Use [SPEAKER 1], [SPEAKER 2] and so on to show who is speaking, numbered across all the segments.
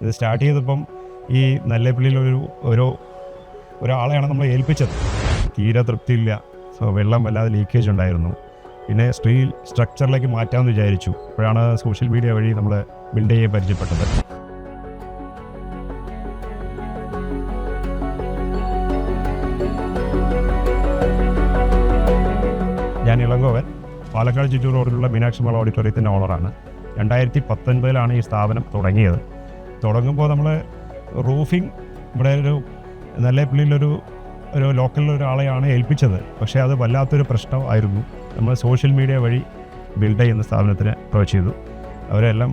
[SPEAKER 1] ഇത് സ്റ്റാർട്ട് ചെയ്തപ്പം ഈ നല്ലേപ്പള്ളിയിൽ ഒരാളെയാണ് നമ്മൾ ഏൽപ്പിച്ചത്. തീരെ തൃപ്തിയില്ല. വെള്ളം വല്ലാതെ ലീക്കേജ് ഉണ്ടായിരുന്നു. പിന്നെ സ്റ്റീൽ സ്ട്രക്ചറിലേക്ക് മാറ്റാമെന്ന് വിചാരിച്ചു. അപ്പോഴാണ് സോഷ്യൽ മീഡിയ വഴി നമ്മൾ ബിൽഡ് ചെയ്യാൻ പരിചയപ്പെട്ടത്. ഞാൻ ഇളങ്കോവൻ, പാലക്കാട് ചിറ്റൂർ റോഡിലുള്ള മീനാക്ഷി മാൾ ഓഡിറ്റോറിയത്തിൻ്റെ ഓണറാണ്. 2019 ഈ സ്ഥാപനം തുടങ്ങിയത്. തുടങ്ങുമ്പോൾ നമ്മൾ റൂഫിംഗ് ഇവിടെ നല്ലേപ്പള്ളിയിലൊരു ലോക്കലിലൊരാളെയാണ് ഏൽപ്പിച്ചത്. പക്ഷേ അത് വല്ലാത്തൊരു പ്രശ്നമായിരുന്നു. നമ്മൾ സോഷ്യൽ മീഡിയ വഴി ബിൽഡ് ചെയ്യുന്ന സ്ഥാപനത്തിന് അപ്രോച്ച് ചെയ്തു. അവരെല്ലാം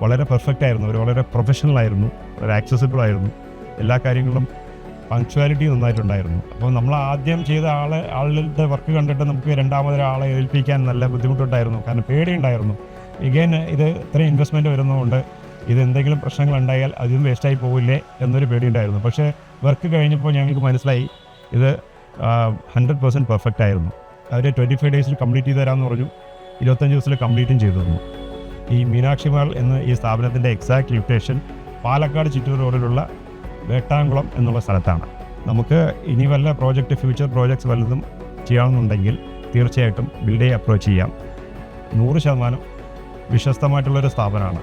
[SPEAKER 1] വളരെ പെർഫെക്റ്റ് ആയിരുന്നു. അവർ വളരെ പ്രൊഫഷണൽ ആയിരുന്നു, വളരെ ആക്സസിബിൾ ആയിരുന്നു. എല്ലാ കാര്യങ്ങളും പങ്ക്ച്വാലിറ്റി നന്നായിട്ടുണ്ടായിരുന്നു. അപ്പോൾ നമ്മൾ ആദ്യം ചെയ്ത ആളുടെ വർക്ക് കണ്ടിട്ട് നമുക്ക് രണ്ടാമതൊരാളെ ഏൽപ്പിക്കാൻ നല്ല ബുദ്ധിമുട്ടുണ്ടായിരുന്നു. കാരണം പേടിയുണ്ടായിരുന്നു. എഗെയിൻ ഇത് ഇത്രയും ഇൻവെസ്റ്റ്മെൻറ്റ് വരുന്നതുകൊണ്ട് ഇത് എന്തെങ്കിലും പ്രശ്നങ്ങളുണ്ടായാൽ അതും വേസ്റ്റായി പോകില്ലേ എന്നൊരു പേടിയുണ്ടായിരുന്നു. പക്ഷേ വർക്ക് കഴിഞ്ഞപ്പോൾ ഞങ്ങൾക്ക് മനസ്സിലായി ഇത് 100% പെർഫെക്റ്റ് ആയിരുന്നു. അവർ 25 ഡേയ്സിൽ കംപ്ലീറ്റ് ചെയ്ത് തരാമെന്ന് പറഞ്ഞു. 25 ദിവസത്തിൽ കംപ്ലീറ്റും ചെയ്തു തന്നു. ഈ മീനാക്ഷി മാൾ എന്ന ഈ സ്ഥാപനത്തിൻ്റെ എക്സാക്ട് ലൊക്കേഷൻ പാലക്കാട് ചിറ്റൂർ റോഡിലുള്ള വേട്ടാംകുളം എന്നുള്ള സ്ഥലത്താണ്. നമുക്ക് ഇനി വല്ല ഫ്യൂച്ചർ പ്രോജക്ട്സ് വല്ലതും ചെയ്യണമെന്നുണ്ടെങ്കിൽ തീർച്ചയായിട്ടും ബിൽഡേ അപ്രോച്ച് ചെയ്യാം. 100% വിശ്വസ്തമായിട്ടുള്ളൊരു സ്ഥാപനമാണ്.